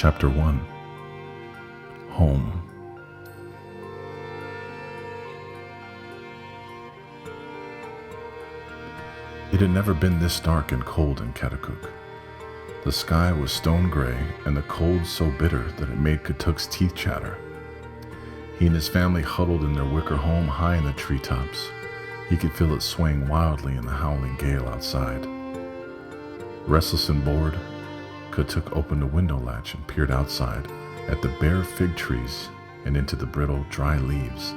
Chapter 1. Home. It had never been this dark and cold in Katurran. The sky was stone gray and the cold so bitter that it made Katuk's teeth chatter. He and his family huddled in their wicker home high in the treetops. He could feel it swaying wildly in the howling gale outside. Restless and bored, Katuk opened a window latch and peered outside at the bare fig trees and into the brittle, dry leaves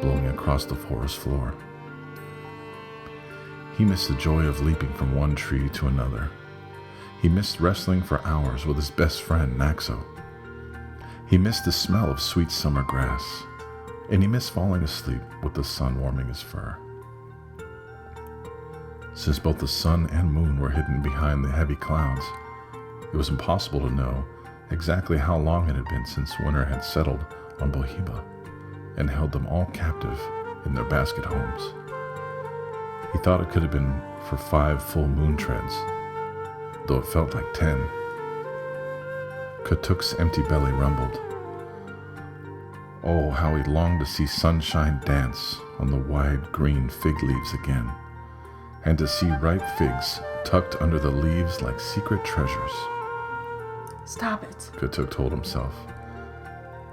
blowing across the forest floor. He missed the joy of leaping from one tree to another. He missed wrestling for hours with his best friend, Naxo. He missed the smell of sweet summer grass, and he missed falling asleep with the sun warming his fur. Since both the sun and moon were hidden behind the heavy clouds, it was impossible to know exactly how long it had been since winter had settled on Bohiba and held them all captive in their basket homes. He thought it could have been for 5 full moon treads, though it felt like 10. Katuk's empty belly rumbled. Oh, how he longed to see sunshine dance on the wide green fig leaves again, and to see ripe figs tucked under the leaves like secret treasures. Stop it, Katuk told himself.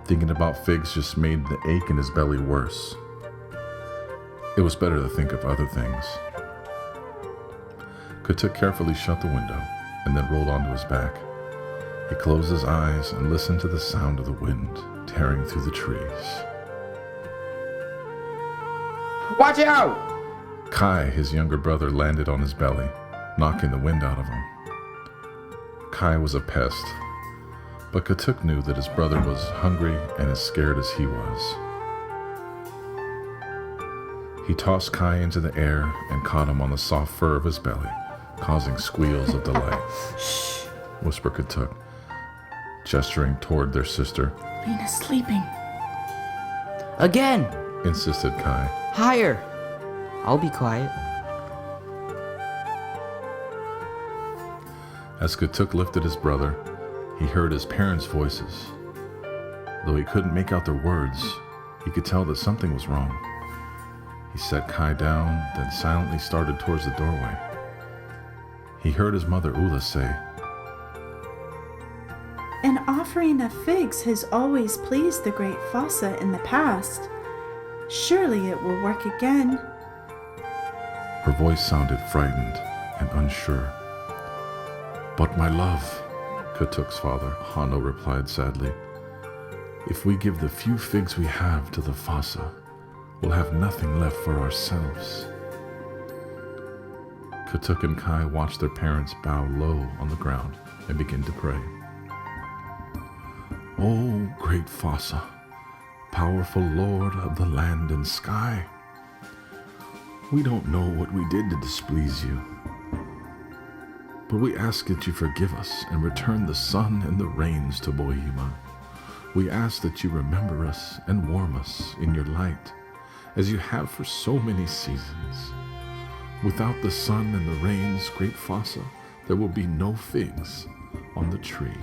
Thinking about figs just made the ache in his belly worse. It was better to think of other things. Katuk carefully shut the window and then rolled onto his back. He closed his eyes and listened to the sound of the wind tearing through the trees. Watch out! Kai, his younger brother, landed on his belly, knocking the wind out of him. Kai was a pest, but Katuk knew that his brother was hungry and as scared as he was. He tossed Kai into the air and caught him on the soft fur of his belly, causing squeals of delight. Shh. Whispered Katuk, gesturing toward their sister. Lena's sleeping. Again! Insisted Kai. Higher! I'll be quiet. As Katuk lifted his brother, he heard his parents' voices. Though he couldn't make out their words, he could tell that something was wrong. He set Kai down, then silently started towards the doorway. He heard his mother Ula say, An offering of figs has always pleased the great Fossa in the past. Surely it will work again. Her voice sounded frightened and unsure. But my love, Katuk's father, Hano, replied sadly, if we give the few figs we have to the Fossa, we'll have nothing left for ourselves. Katuk and Kai watched their parents bow low on the ground and begin to pray. O great Fossa, powerful Lord of the land and sky, we don't know what we did to displease you, but we ask that you forgive us and return the sun and the rains to Bohiba. We ask that you remember us and warm us in your light, as you have for so many seasons. Without the sun and the rains, great Fossa, there will be no figs on the tree,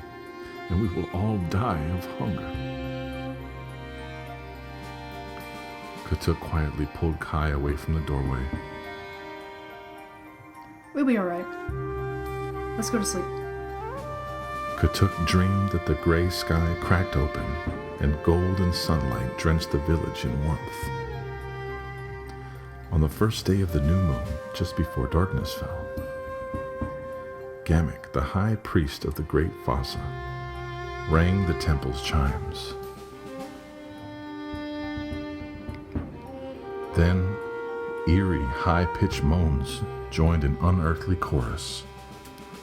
and we will all die of hunger. Katuk quietly pulled Kai away from the doorway. We'll be alright. Let's go to sleep. Katuk dreamed that the gray sky cracked open and golden sunlight drenched the village in warmth. On the first day of the new moon, just before darkness fell, Gamik, the high priest of the great Fossa, rang the temple's chimes. Then, eerie, high-pitched moans joined an unearthly chorus,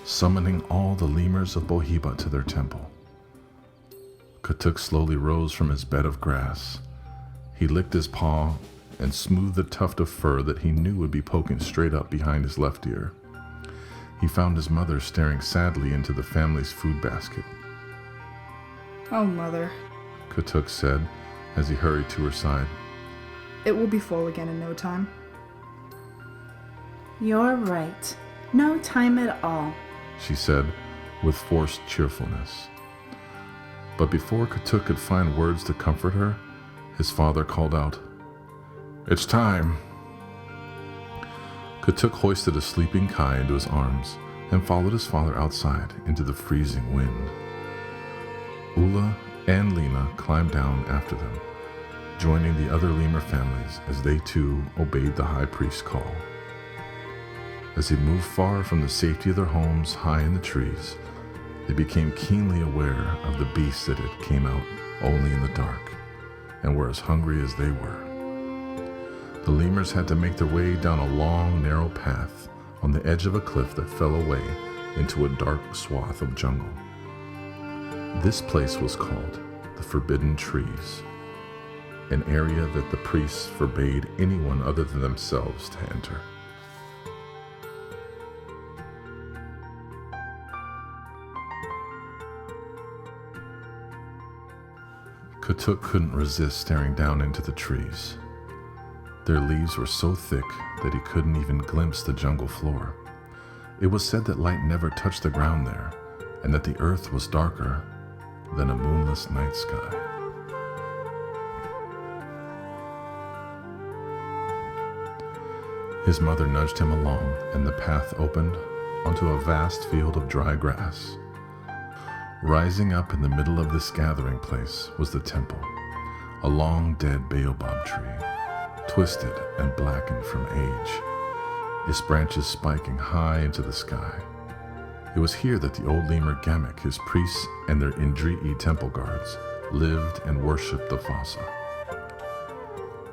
summoning all the lemurs of Bohiba to their temple. Katuk slowly rose from his bed of grass. He licked his paw and smoothed the tuft of fur that he knew would be poking straight up behind his left ear. He found his mother staring sadly into the family's food basket. Oh, Mother. Katuk said as he hurried to her side. It will be full again in no time. You're right. No time at all. She said with forced cheerfulness. But before Katuk could find words to comfort her, his father called out, "It's time." Katuk hoisted a sleeping Kai into his arms and followed his father outside into the freezing wind. Ula and Lena climbed down after them, joining the other lemur families as they too obeyed the high priest's call. As they moved far from the safety of their homes high in the trees, they became keenly aware of the beasts that had came out only in the dark and were as hungry as they were. The lemurs had to make their way down a long, narrow path on the edge of a cliff that fell away into a dark swath of jungle. This place was called the Forbidden Trees, an area that the priests forbade anyone other than themselves to enter. Katuk couldn't resist staring down into the trees. Their leaves were so thick that he couldn't even glimpse the jungle floor. It was said that light never touched the ground there, and that the earth was darker than a moonless night sky. His mother nudged him along, and the path opened onto a vast field of dry grass. Rising up in the middle of this gathering place was the temple, a long dead baobab tree, twisted and blackened from age, its branches spiking high into the sky. It was here that the old lemur Gamek, his priests, and their Indri'i temple guards lived and worshipped the fossa.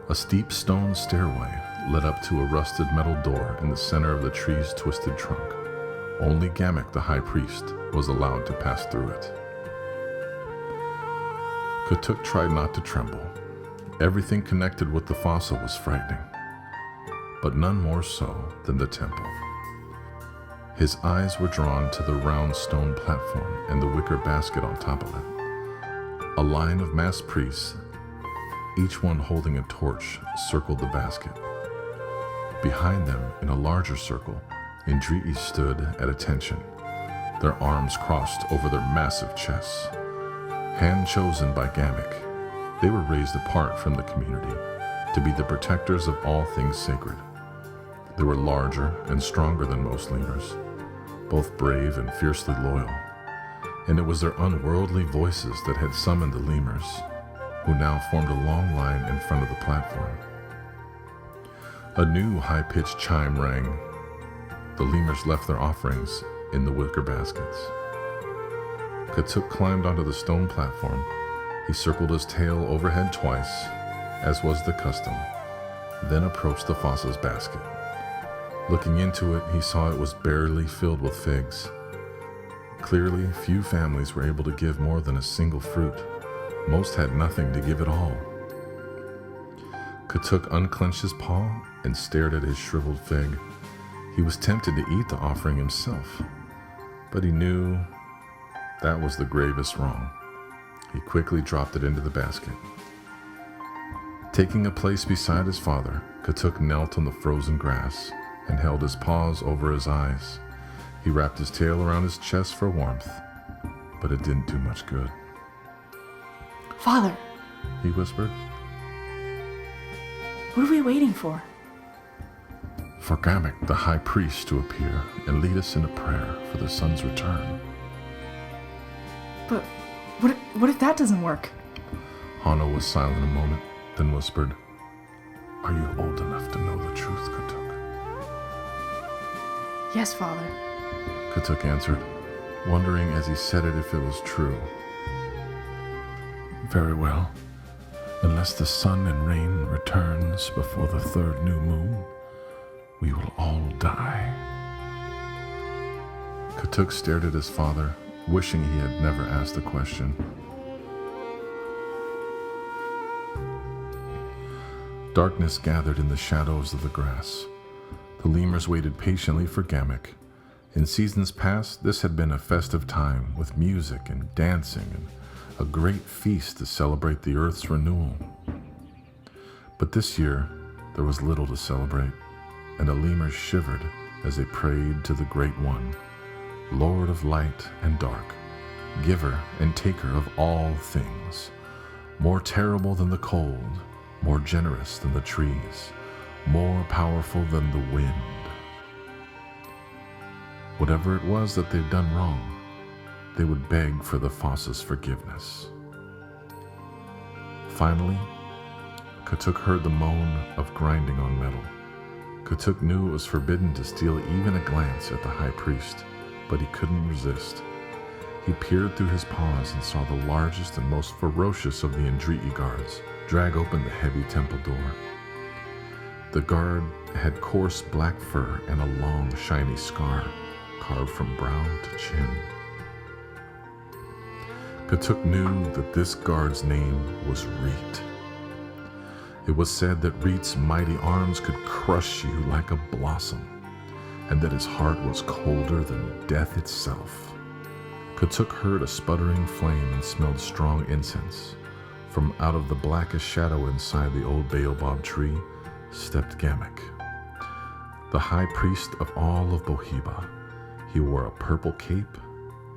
A steep stone stairway led up to a rusted metal door in the center of the tree's twisted trunk. Only Gamek, the high priest, was allowed to pass through it. Katuk tried not to tremble. Everything connected with the fossa was frightening, but none more so than the temple. His eyes were drawn to the round stone platform and the wicker basket on top of it. A line of masked priests, each one holding a torch, circled the basket. Behind them, in a larger circle, Indri'i stood at attention, their arms crossed over their massive chests. Hand-chosen by Gamek, they were raised apart from the community to be the protectors of all things sacred. They were larger and stronger than most lemurs, both brave and fiercely loyal, and it was their unworldly voices that had summoned the lemurs, who now formed a long line in front of the platform. A new high-pitched chime rang. The lemurs left their offerings in the wicker baskets. Katuk climbed onto the stone platform. He circled his tail overhead twice, as was the custom, then approached the fossa's basket. Looking into it, he saw it was barely filled with figs. Clearly, few families were able to give more than a single fruit. Most had nothing to give at all. Katuk unclenched his paw and stared at his shriveled fig. He was tempted to eat the offering himself, but he knew that was the gravest wrong. He quickly dropped it into the basket. Taking a place beside his father, Katuk knelt on the frozen grass and held his paws over his eyes. He wrapped his tail around his chest for warmth, but it didn't do much good. Father, He whispered. what are we waiting for? For Gamek, the high priest, to appear and lead us in a prayer for the son's return. But what if that doesn't work? Hano was silent a moment, then whispered, "Are you old enough to know the truth, Katuk?" Yes, Father. Katuk answered, wondering as he said it if it was true. "Very well. Unless the sun and rain returns before the third new moon, we will all die." Katuk stared at his father, wishing he had never asked the question. Darkness gathered in the shadows of the grass. The lemurs waited patiently for Gamek. In seasons past, this had been a festive time with music and dancing and a great feast to celebrate the Earth's renewal. But this year, there was little to celebrate, and the lemurs shivered as they prayed to the Great One, Lord of light and dark, giver and taker of all things, more terrible than the cold, more generous than the trees, more powerful than the wind. Whatever it was that they'd done wrong, they would beg for the Fossa's forgiveness. Finally, Katuk heard the moan of grinding on metal. Katuk knew it was forbidden to steal even a glance at the high priest, but he couldn't resist. He peered through his paws and saw the largest and most ferocious of the Indriti guards drag open the heavy temple door. The guard had coarse black fur and a long, shiny scar carved from brow to chin. Katuk knew that this guard's name was Reet. It was said that Reet's mighty arms could crush you like a blossom, and that his heart was colder than death itself. Katuk heard a sputtering flame and smelled strong incense. From out of the blackest shadow inside the old baobab tree stepped Gamek, the high priest of all of Bohiba. He wore a purple cape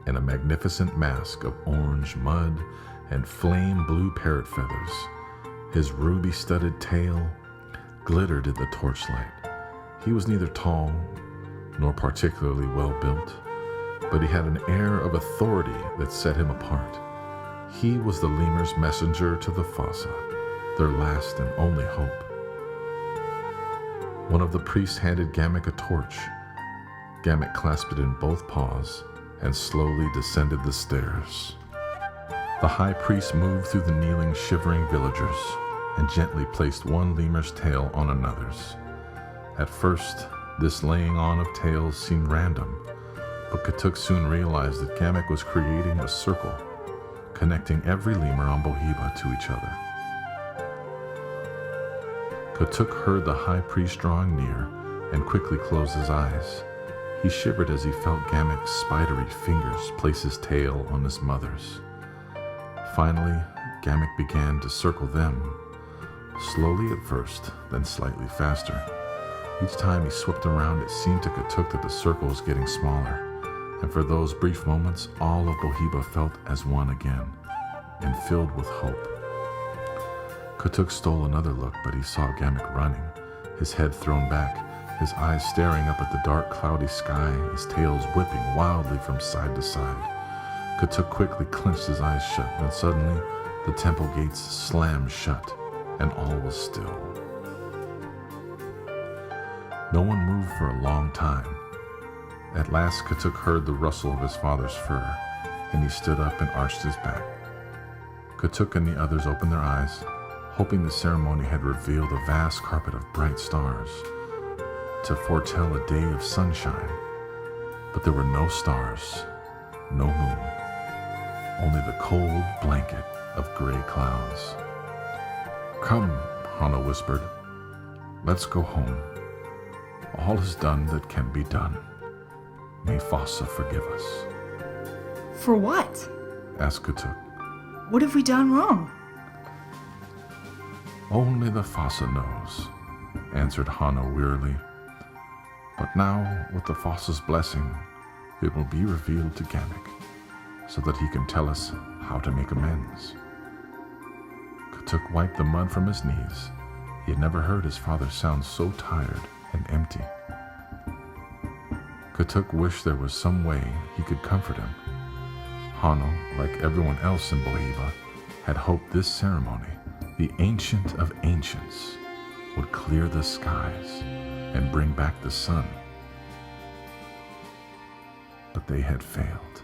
and a magnificent mask of orange mud and flame blue parrot feathers. His ruby-studded tail glittered in the torchlight. He was neither tall nor particularly well-built, but he had an air of authority that set him apart. He was the lemur's messenger to the Fossa, their last and only hope. One of the priests handed Gamek a torch. Gamek clasped it in both paws and slowly descended the stairs. The high priest moved through the kneeling, shivering villagers and gently placed one lemur's tail on another's. At first, this laying on of tails seemed random, but Katuk soon realized that Gamek was creating a circle, connecting every lemur on Bohiba to each other. Katuk heard the high priest drawing near and quickly closed his eyes. He shivered as he felt Gamek's spidery fingers place his tail on his mother's. Finally, Gamek began to circle them, slowly at first, then slightly faster. Each time he swept around, it seemed to Katuk that the circle was getting smaller, and for those brief moments, all of Bohiba felt as one again, and filled with hope. Katuk stole another look, but he saw Gamek running, his head thrown back, his eyes staring up at the dark, cloudy sky, his tails whipping wildly from side to side. Katuk quickly clenched his eyes shut, and suddenly the temple gates slammed shut, and all was still. No one moved for a long time. At last, Katuk heard the rustle of his father's fur, and he stood up and arched his back. Katuk and the others opened their eyes, hoping the ceremony had revealed a vast carpet of bright stars to foretell a day of sunshine. But there were no stars, no moon, only the cold blanket of gray clouds. "Come," Hana whispered. "Let's go home. All is done that can be done. May Fossa forgive us." For what? asked Katuk. What have we done wrong? "Only the Fossa knows," answered Hana wearily. "But now, with the Fossa's blessing, it will be revealed to Gamek, so that he can tell us how to make amends." Katuk wiped the mud from his knees. He had never heard his father sound so tired and empty. Katuk wished there was some way he could comfort him. Hana, like everyone else in Bohiba, had hoped this ceremony, the Ancient of Ancients, would clear the skies and bring back the sun. But they had failed.